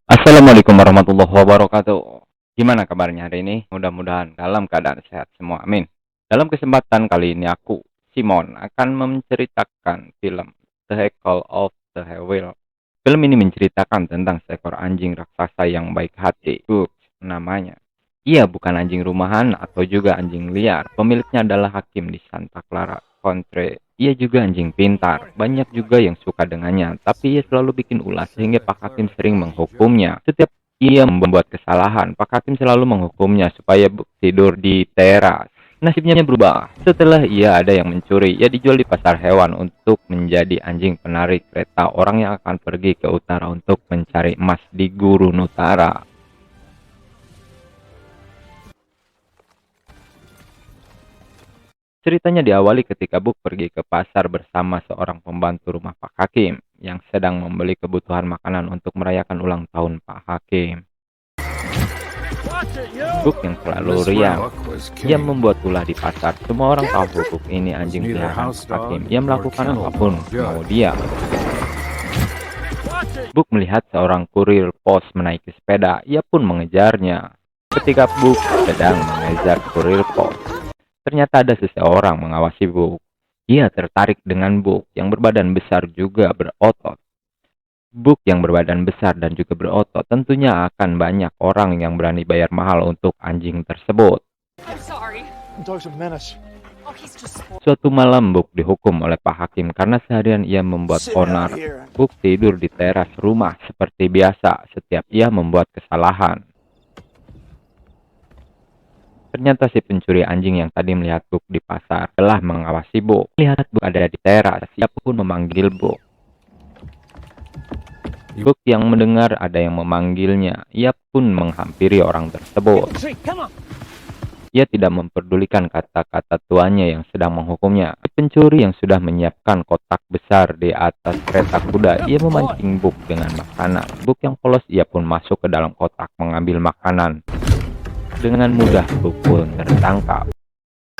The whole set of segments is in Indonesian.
Assalamualaikum warahmatullahi wabarakatuh. Gimana kabarnya hari ini? Mudah-mudahan dalam keadaan sehat semua. Amin. Dalam kesempatan kali ini aku, Simon, akan menceritakan film The Call of the Whale. Film ini menceritakan tentang seekor anjing raksasa yang baik hati. Namanya. Ia bukan anjing rumahan atau juga anjing liar. Pemiliknya adalah hakim di Santa Clara County. Ia juga anjing pintar. Banyak juga yang suka dengannya. Tapi ia selalu bikin ulah sehingga Pak Hakim sering menghukumnya. Setiap ia membuat kesalahan, Pak Hakim selalu menghukumnya supaya tidur di teras. Nasibnya berubah. Setelah ia ada yang mencuri, ia dijual di pasar hewan untuk menjadi anjing penarik kereta orang yang akan pergi ke utara untuk mencari emas di gurun utara. Ceritanya diawali ketika Buk pergi ke pasar bersama seorang pembantu rumah Pak Hakim yang sedang membeli kebutuhan makanan untuk merayakan ulang tahun Pak Hakim. Buk yang selalu riang, ia membuat ulah di pasar. Semua orang tahu Buk ini anjing peliharaan Pak Hakim. Ia melakukan apapun mau dia. Buk melihat seorang kurir pos menaiki sepeda. Ia pun mengejarnya. Ketika Buk sedang mengejar kurir pos, ternyata ada seseorang mengawasi Buk. Ia tertarik dengan Buk yang berbadan besar juga berotot. Buk yang berbadan besar dan juga berotot tentunya akan banyak orang yang berani bayar mahal untuk anjing tersebut. Suatu malam Buk dihukum oleh Pak Hakim karena seharian ia membuat onar. Buk tidur di teras rumah seperti biasa setiap ia membuat kesalahan. Ternyata si pencuri anjing yang tadi melihat Buk di pasar telah mengawasi Buk. Melihat Buk ada di teras, ia pun memanggil Buk. Buk yang mendengar ada yang memanggilnya, ia pun menghampiri orang tersebut. Ia tidak memperdulikan kata-kata tuannya yang sedang menghukumnya. Si pencuri yang sudah menyiapkan kotak besar di atas kereta kuda, ia memancing Buk dengan makanan. Buk yang polos ia pun masuk ke dalam kotak mengambil makanan. Dengan mudah Buk pun tertangkap.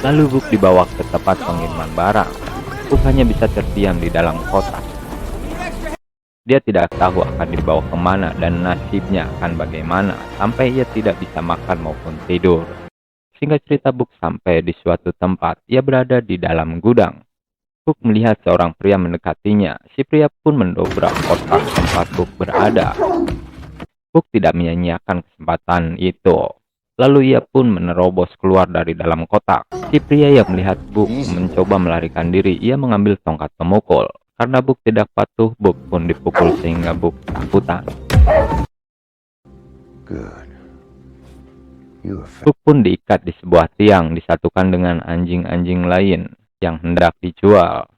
Lalu Buk dibawa ke tempat pengiriman barang. Buk hanya bisa terdiam di dalam kotak. Dia tidak tahu akan dibawa kemana dan nasibnya akan bagaimana sampai ia tidak bisa makan maupun tidur. Singkat cerita Buk sampai di suatu tempat. Ia berada di dalam gudang. Buk melihat seorang pria mendekatinya. Si pria pun mendobrak kotak tempat Buk berada. Buk tidak menyia-nyiakan kesempatan itu. Lalu ia pun menerobos keluar dari dalam kotak. Si pria yang melihat Buk mencoba melarikan diri, ia mengambil tongkat pemukul. Karena Buk tidak patuh, Buk pun dipukul sehingga Buk ketakutan. Buk pun diikat di sebuah tiang, disatukan dengan anjing-anjing lain yang hendak dijual.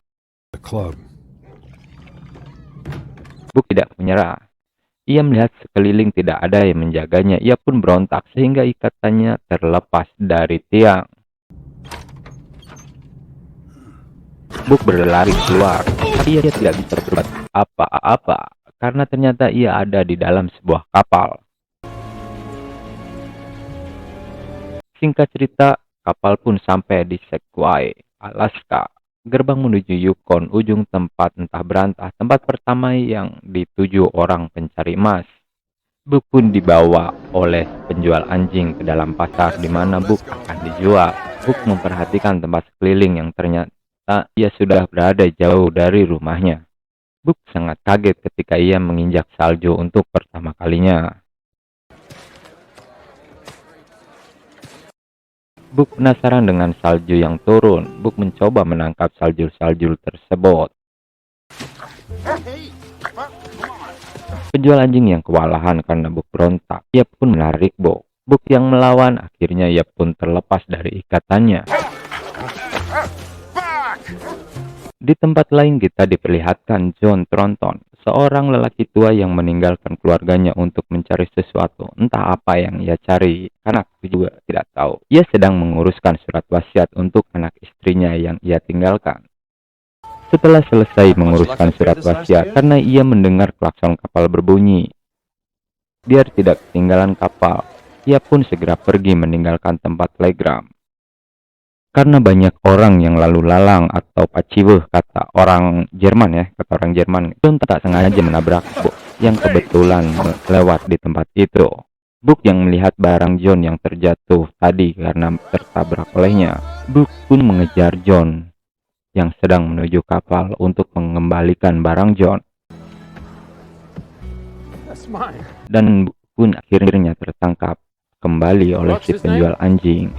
Buk tidak menyerah. Ia melihat sekeliling tidak ada yang menjaganya. Ia pun berontak sehingga ikatannya terlepas dari tiang. Buk berlari keluar, tapi ia tidak bisa berbuat apa-apa karena ternyata ia ada di dalam sebuah kapal. Singkat cerita, kapal pun sampai di Sequoia, Alaska. Gerbang menuju Yukon, ujung tempat entah berantah, tempat pertama yang dituju orang pencari emas. Buk pun dibawa oleh penjual anjing ke dalam pasar di mana Buk akan dijual. Buk memperhatikan tempat sekeliling yang ternyata ia sudah berada jauh dari rumahnya. Buk sangat kaget ketika ia menginjak salju untuk pertama kalinya. Buk penasaran dengan salju yang turun. Buk mencoba menangkap salju-salju tersebut. Penjual anjing yang kewalahan karena Buk berontak. Ia pun menarik Buk. Buk yang melawan, akhirnya ia pun terlepas dari ikatannya. Di tempat lain kita diperlihatkan John Thornton, seorang lelaki tua yang meninggalkan keluarganya untuk mencari sesuatu. Entah apa yang ia cari, karena aku juga tidak tahu. Ia sedang menguruskan surat wasiat untuk anak istrinya yang ia tinggalkan. Setelah selesai menguruskan surat wasiat, karena ia mendengar klakson kapal berbunyi. Biar tidak ketinggalan kapal, ia pun segera pergi meninggalkan tempat telegram. Karena banyak orang yang lalu lalang atau paciweh kata orang Jerman itu tak sengaja menabrak Buk. yang kebetulan lewat di tempat itu. Book yang melihat barang John yang terjatuh tadi karena tertabrak olehnya. Book pun mengejar John yang sedang menuju kapal untuk mengembalikan barang John. Dan Book pun akhirnya tertangkap kembali oleh si penjual anjing.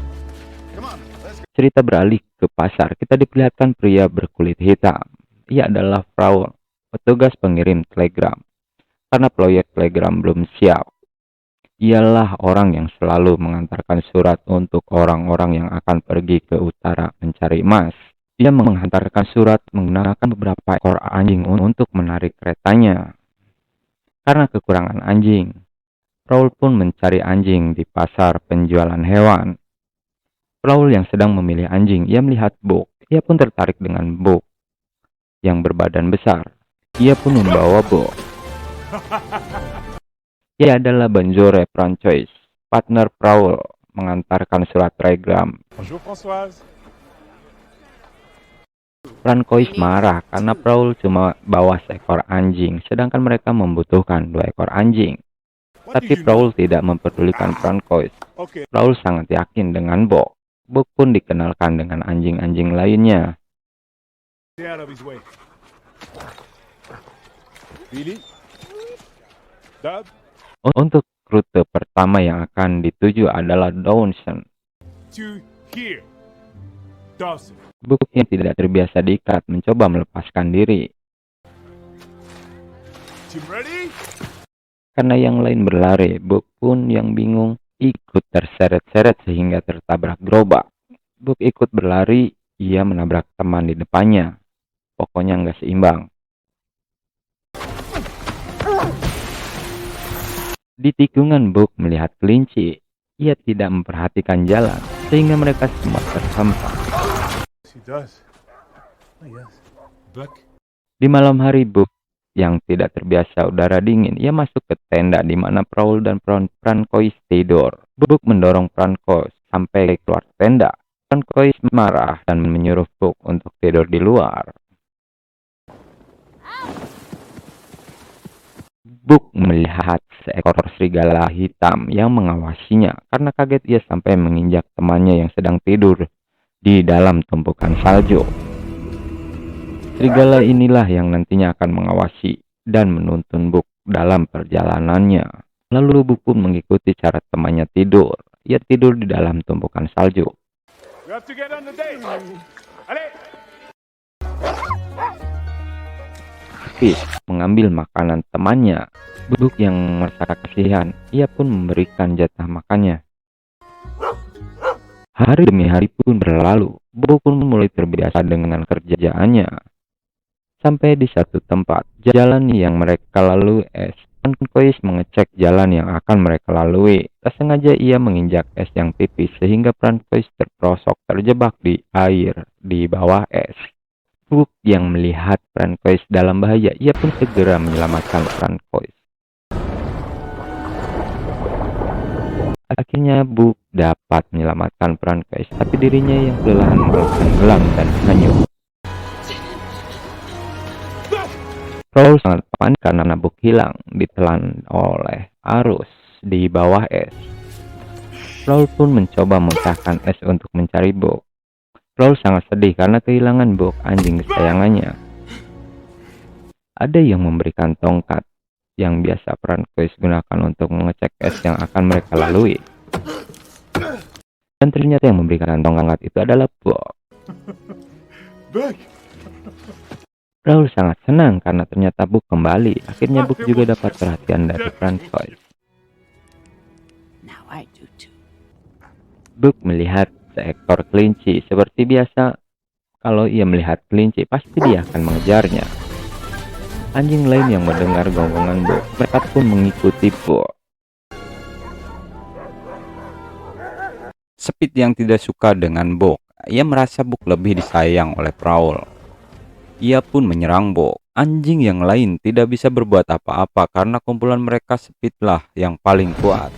Cerita beralih ke pasar. Kita diperlihatkan pria berkulit hitam. Ia adalah Prowl, petugas pengirim telegram. Karena proyek telegram belum siap, ialah orang yang selalu mengantarkan surat untuk orang-orang yang akan pergi ke utara mencari emas. Ia menghantarkan surat menggunakan beberapa ekor anjing untuk menarik keretanya. Karena kekurangan anjing, Prowl pun mencari anjing di pasar penjualan hewan. Prowl yang sedang memilih anjing, ia melihat Book. Ia pun tertarik dengan Book yang berbadan besar. Ia pun membawa Book. Ia adalah Bonjour Francois, partner Prowl, mengantarkan surat telegram. Bonjour Françoise. Francois marah karena Prowl cuma bawa seekor anjing, sedangkan mereka membutuhkan 2 ekor anjing. Tapi Prowl tidak memperdulikan Francois. Okay. Prowl sangat yakin dengan Book. Book pun dikenalkan dengan anjing-anjing lainnya. Stay out of his way. Billy. Dub. Untuk rute pertama yang akan dituju adalah Dawson. To here. Dawson. Book yang tidak terbiasa diikat mencoba melepaskan diri. Team ready? Karena yang lain berlari, Book pun yang bingung ikut terseret-seret sehingga tertabrak gerobak. Book ikut berlari, ia menabrak teman di depannya. Pokoknya nggak seimbang. Di tikungan Book melihat kelinci. Ia tidak memperhatikan jalan, sehingga mereka semua tersampak. She does. Oh yes. Buck. Di malam hari, Book yang tidak terbiasa udara dingin, ia masuk ke tenda di mana Prowl dan Francois tidur. Book mendorong Francois sampai keluar tenda. Francois marah dan menyuruh Book untuk tidur di luar. Book melihat seekor serigala hitam yang mengawasinya. Karena kaget ia sampai menginjak temannya yang sedang tidur di dalam tumpukan salju. Serigala inilah yang nantinya akan mengawasi dan menuntun Book dalam perjalanannya. Lalu Book pun mengikuti cara temannya tidur. Ia tidur di dalam tumpukan salju. We have to get on the date. Allez. Fish mengambil makanan temannya. Book yang merasa kasihan, ia pun memberikan jatah makannya. Hari demi hari pun berlalu. Book pun mulai terbiasa dengan kerjaannya. Sampai di satu tempat, jalan yang mereka lalui es. Francois mengecek jalan yang akan mereka lalui. Tak sengaja ia menginjak es yang tipis sehingga Francois terperosok terjebak di air di bawah es. Book yang melihat Francois dalam bahaya, ia pun segera menyelamatkan Francois. Akhirnya Book dapat menyelamatkan Francois, tapi dirinya yang kelelahan tenggelam dan hanyut. Prowl sangat panik karena Book hilang ditelan oleh arus di bawah es. Prowl pun mencoba memecahkan es untuk mencari Book. Prowl sangat sedih karena kehilangan Book, anjing kesayangannya. Ada yang memberikan tongkat yang biasa Francois gunakan untuk mengecek es yang akan mereka lalui. Dan ternyata yang memberikan tongkat itu adalah Book. Prowl sangat senang karena ternyata Book kembali. Akhirnya Book juga dapat perhatian dari Francois. Book melihat seekor kelinci. Seperti biasa, kalau ia melihat kelinci, pasti dia akan mengejarnya. Anjing lain yang mendengar gonggongan Book, mereka pun mengikuti Book. Speed yang tidak suka dengan Book, ia merasa Book lebih disayang oleh Prowl. Ia pun menyerang Book. Anjing yang lain tidak bisa berbuat apa-apa karena kumpulan mereka Speed lah yang paling kuat.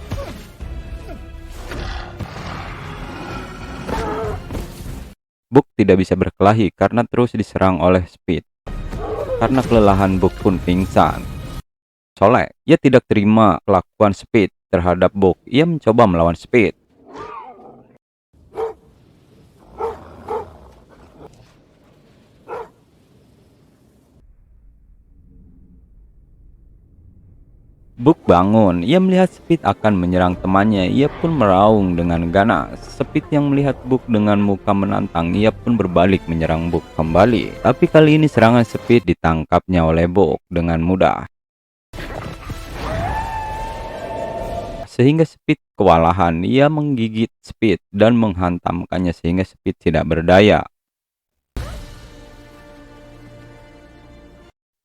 Book tidak bisa berkelahi karena terus diserang oleh Speed. Karena kelelahan Book pun pingsan. Solek. Ia tidak terima kelakuan Speed terhadap Book. Ia mencoba melawan Speed. Book bangun. Ia melihat Speed akan menyerang temannya. Ia pun meraung dengan ganas. Speed yang melihat Book dengan muka menantang, ia pun berbalik menyerang Book kembali. Tapi kali ini serangan Speed ditangkapnya oleh Book dengan mudah. Sehingga Speed kewalahan. Ia menggigit Speed dan menghantamkannya sehingga Speed tidak berdaya.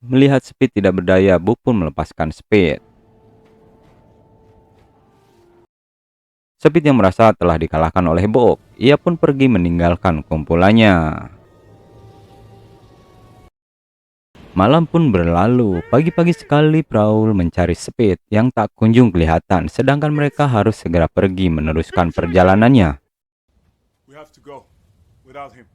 Melihat Speed tidak berdaya, Book pun melepaskan Speed. Speed yang merasa telah dikalahkan oleh Book, ia pun pergi meninggalkan kumpulannya. Malam pun berlalu. Pagi-pagi sekali Prowl mencari Speed yang tak kunjung kelihatan, sedangkan mereka harus segera pergi meneruskan perjalanannya. We have to go without him.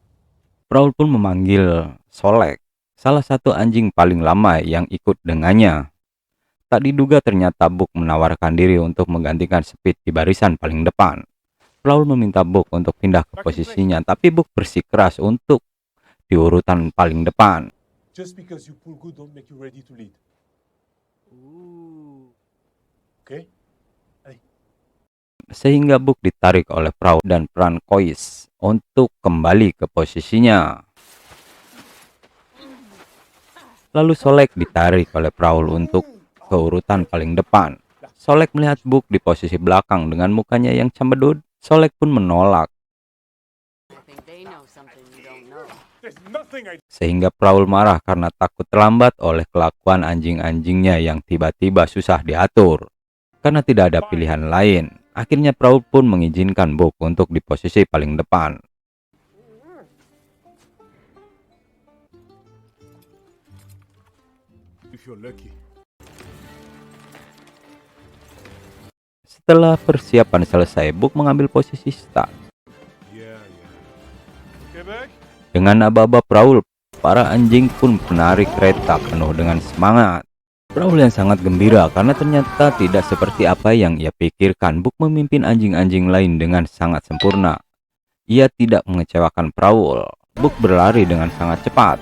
Prowl pun memanggil Solek, salah satu anjing paling lama yang ikut dengannya. Tak diduga ternyata Book menawarkan diri untuk menggantikan Speed di barisan paling depan. Prowl meminta Book untuk pindah ke posisinya, tapi Book bersikeras untuk di urutan paling depan. Just because you pull good don't make you ready to lead. Okay? Sehingga Book ditarik oleh Prowl dan Francois untuk kembali ke posisinya. Lalu Solek ditarik oleh Prowl untuk ke urutan paling depan. Solek melihat Book di posisi belakang dengan mukanya yang cembedut. Solek pun menolak. There's nothing I Sehingga Prowl marah karena takut terlambat oleh kelakuan anjing-anjingnya yang tiba-tiba susah diatur. Karena tidak ada pilihan lain, akhirnya Prowl pun mengizinkan Book untuk di posisi paling depan. if you're lucky. Setelah persiapan selesai, Book mengambil posisi start. Yeah. Okay, back. Dengan aba-aba Prowl, para anjing pun menarik kereta penuh dengan semangat. Prowl yang sangat gembira karena ternyata tidak seperti apa yang ia pikirkan. Book memimpin anjing-anjing lain dengan sangat sempurna. Ia tidak mengecewakan Prowl. Book berlari dengan sangat cepat.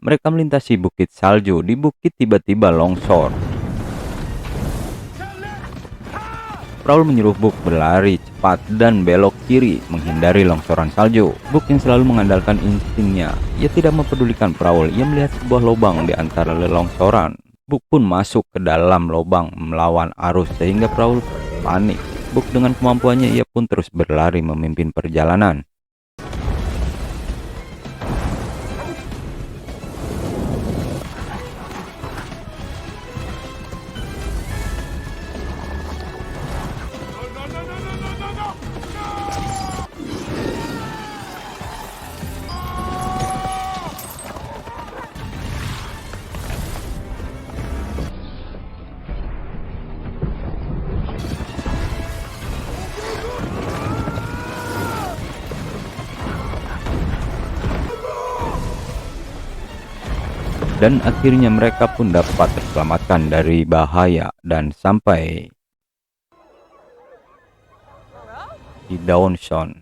Mereka melintasi bukit salju. Di bukit tiba-tiba longsor. Prowl menyuruh Book berlari cepat dan belok kiri menghindari longsoran salju. Book yang selalu mengandalkan instingnya, ia tidak mempedulikan Prowl. Ia melihat sebuah lubang di antara longsoran. Book pun masuk ke dalam lubang melawan arus sehingga Prowl panik. Book dengan kemampuannya ia pun terus berlari memimpin perjalanan. Dan akhirnya mereka pun dapat terselamatkan dari bahaya dan sampai di Dawnshore.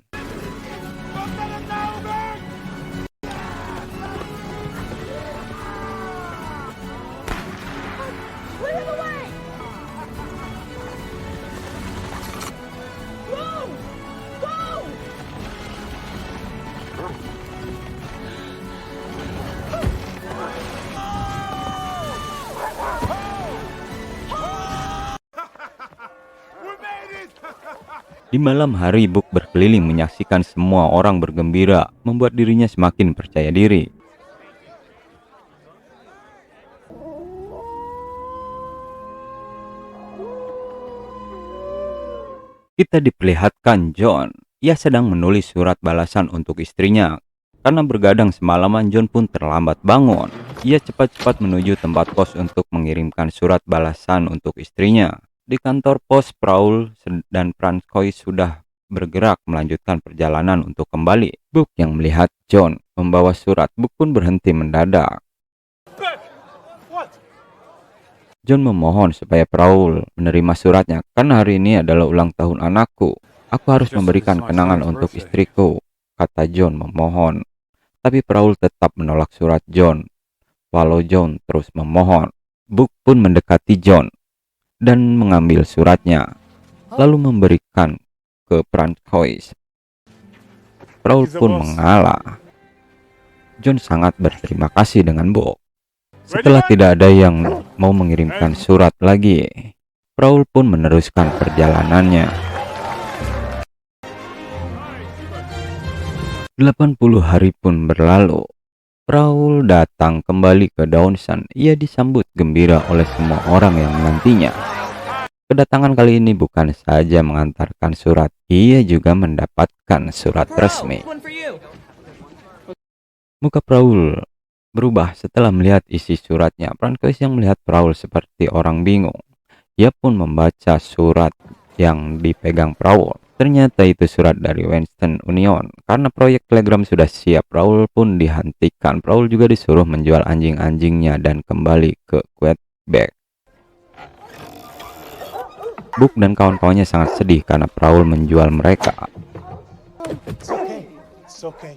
We made it! Di malam hari, Book berkeliling menyaksikan semua orang bergembira, membuat dirinya semakin percaya diri. Kita diperlihatkan John. Ia sedang menulis surat balasan untuk istrinya. Karena bergadang semalaman, John pun terlambat bangun. Ia cepat-cepat menuju tempat pos untuk mengirimkan surat balasan untuk istrinya. Di kantor pos, Prowl dan Francois sudah bergerak melanjutkan perjalanan untuk kembali. Book yang melihat John membawa surat, Book pun berhenti mendadak. John memohon supaya Paul menerima suratnya, karena hari ini adalah ulang tahun anakku. Aku harus memberikan kenangan untuk istriku, kata John memohon. Tapi Paul tetap menolak surat John. Walau John terus memohon, Book pun mendekati John dan mengambil suratnya, lalu memberikan ke Francois. Paul pun mengalah. John sangat berterima kasih dengan Book. Setelah tidak ada yang mau mengirimkan surat lagi, Paul pun meneruskan perjalanannya. 80 hari pun berlalu. Paul datang kembali ke Downton. Ia disambut gembira oleh semua orang yang menantinya. Kedatangan kali ini bukan saja mengantarkan surat, ia juga mendapatkan surat resmi. Muka Paul berubah setelah melihat isi suratnya. Francois yang melihat Paul seperti orang bingung. Ia pun membaca surat yang dipegang Paul. Ternyata itu surat dari Western Union. Karena proyek telegram sudah siap, Paul pun dihentikan. Paul juga disuruh menjual anjing-anjingnya dan kembali ke Quebec. Book dan kawan-kawannya sangat sedih karena Paul menjual mereka. It's okay. It's okay.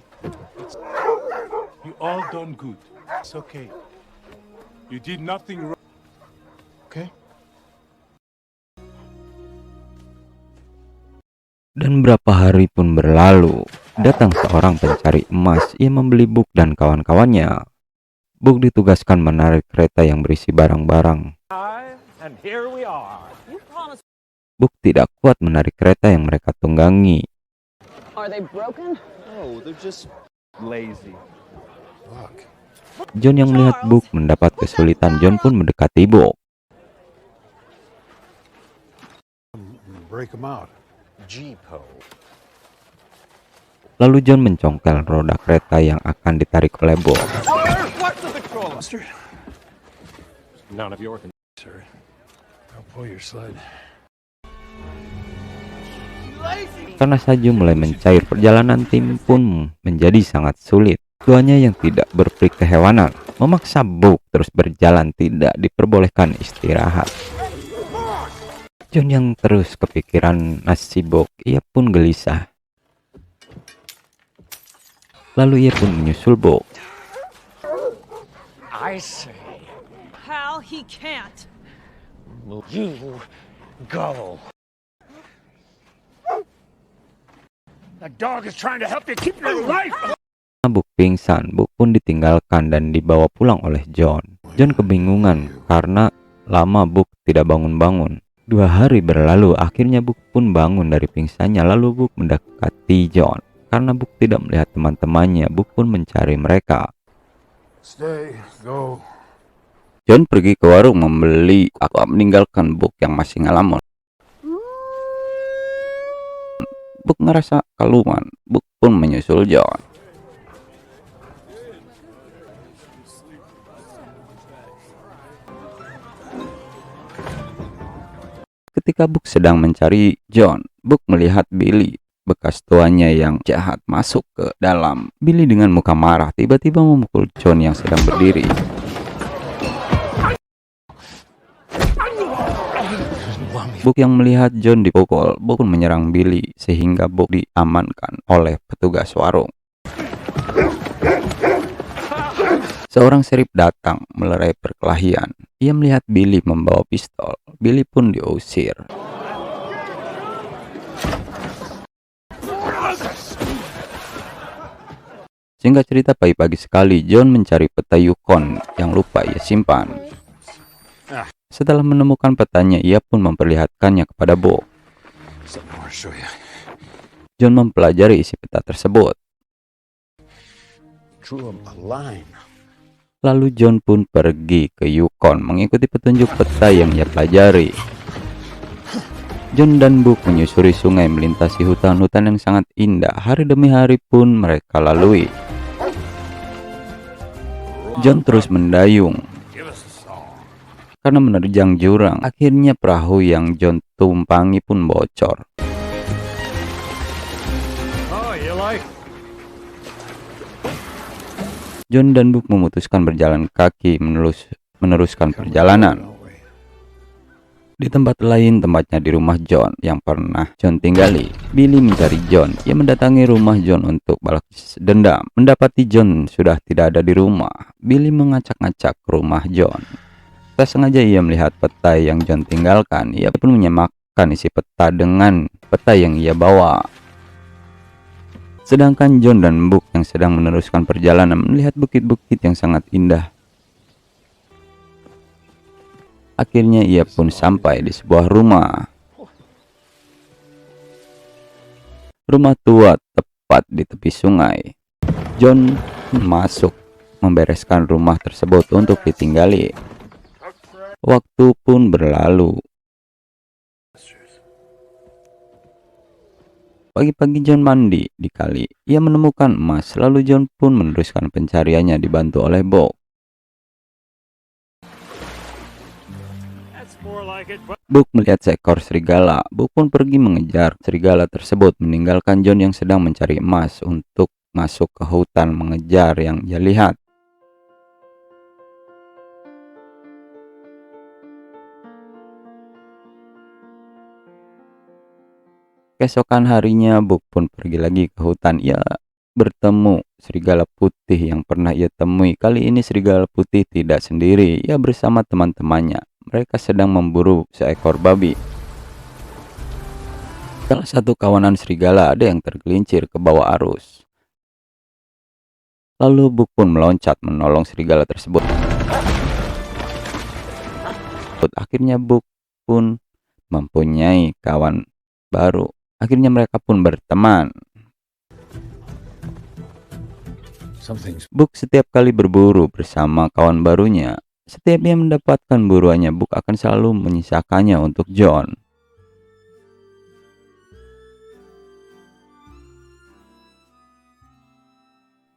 You all done good. It's okay. You did nothing wrong. Okay? Dan berapa hari pun berlalu, datang seorang pencari emas. Ia membeli Book dan kawan-kawannya. Book ditugaskan menarik kereta yang berisi barang-barang. Book tidak kuat menarik kereta yang mereka tunggangi. Are they broken? Oh, they're just lazy. Look. John yang melihat Book mendapat kesulitan, John pun mendekati Book. Break them out. Jeepo. Lalu John mencongkel roda kereta yang akan ditarik oleh Book. What's the controller? None of your Sir, I'll pull your sled. Karena salju mulai mencair, perjalanan tim pun menjadi sangat sulit. Keduanya yang tidak berperi kehewanan memaksa Book terus berjalan, tidak diperbolehkan istirahat. John yang terus kepikiran nasib Book, ia pun gelisah. Lalu ia pun menyusul Book. I say, Hal, he can't. you go. That dog is trying to help you keep your life. Book pingsan, Book pun ditinggalkan dan dibawa pulang oleh John. John kebingungan karena lama Book tidak bangun-bangun. 2 hari berlalu, akhirnya Book pun bangun dari pingsannya. Lalu Book mendekati John. Karena Book tidak melihat teman-temannya, Book pun mencari mereka. Stay, go. John pergi ke warung membeli aqua, meninggalkan Book yang masih ngelamun. Book ngerasa keluhan. Book pun menyusul John. Ketika Book sedang mencari John, Book melihat Billy, bekas tuannya yang jahat, masuk ke dalam. Billy dengan muka marah tiba-tiba memukul John yang sedang berdiri. Book yang melihat John dipukul, Book pun menyerang Billy sehingga Book diamankan oleh petugas warung. Seorang serip datang melerai perkelahian. Ia melihat Billy membawa pistol. Billy pun diusir. Singkat cerita, pagi-pagi sekali John mencari peta Yukon yang lupa ia simpan. Setelah menemukan petanya, ia pun memperlihatkannya kepada Book. John mempelajari isi peta tersebut. Lalu John pun pergi ke Yukon mengikuti petunjuk peta yang ia pelajari. John dan Book menyusuri sungai, melintasi hutan-hutan yang sangat indah. Hari demi hari pun mereka lalui. John terus mendayung karena menerjang jurang. Akhirnya perahu yang John tumpangi pun bocor. John dan Book memutuskan berjalan kaki meneruskan perjalanan. Di tempat lain, tempatnya di rumah John yang pernah John tinggali. Billy mencari John. Ia mendatangi rumah John untuk balas dendam. Mendapati John sudah tidak ada di rumah, Billy mengacak-ngacak rumah John. Tak sengaja ia melihat peta yang John tinggalkan. Ia pun menyamakan isi peta dengan peta yang ia bawa. Sedangkan John dan Book yang sedang meneruskan perjalanan melihat bukit-bukit yang sangat indah. Akhirnya ia pun sampai di sebuah rumah. Rumah tua tepat di tepi sungai. John masuk membereskan rumah tersebut untuk ditinggali. Waktu pun berlalu. Pagi-pagi John mandi di kali. Ia menemukan emas, lalu John pun meneruskan pencariannya dibantu oleh Book. Book melihat seekor serigala. Book pun pergi mengejar serigala tersebut, meninggalkan John yang sedang mencari emas untuk masuk ke hutan mengejar yang dia lihat. Keesokan harinya Book pun pergi lagi ke hutan. Ia bertemu serigala putih yang pernah ia temui. Kali ini serigala putih tidak sendiri, ia bersama teman-temannya. Mereka sedang memburu seekor babi. Salah satu kawanan serigala ada yang tergelincir ke bawah arus. Lalu Book pun meloncat menolong serigala tersebut. Akhirnya Book pun mempunyai kawan baru. Akhirnya mereka pun berteman. Book setiap kali berburu bersama kawan barunya. Setiap ia mendapatkan buruannya, Book akan selalu menyisakannya untuk John.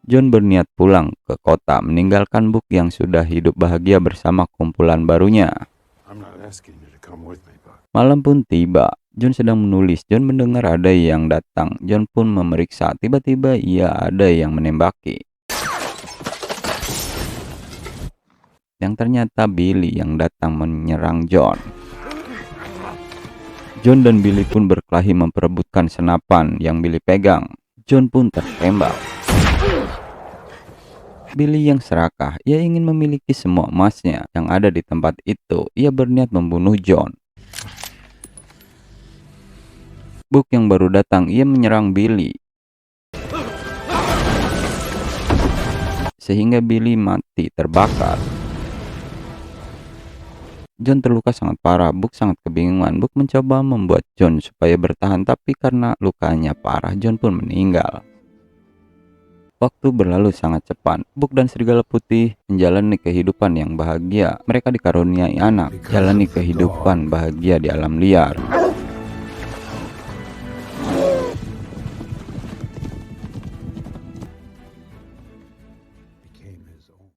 John berniat pulang ke kota, meninggalkan Book yang sudah hidup bahagia bersama kumpulan barunya. Malam pun tiba. John sedang menulis. John mendengar ada yang datang. John pun memeriksa. Tiba-tiba ia ada yang menembaki. Yang ternyata Billy yang datang menyerang John. John dan Billy pun berkelahi memperebutkan senapan yang Billy pegang. John pun tertembak. Billy yang serakah, ia ingin memiliki semua emasnya yang ada di tempat itu. Ia berniat membunuh John. Book yang baru datang, ia menyerang Billy. Sehingga Billy mati terbakar. John terluka sangat parah. Book sangat kebingungan. Book mencoba membuat John supaya bertahan, tapi karena lukanya parah, John pun meninggal. Waktu berlalu sangat cepat. Book dan serigala putih menjalani kehidupan yang bahagia. Mereka dikaruniai anak, jalani kehidupan bahagia di alam liar.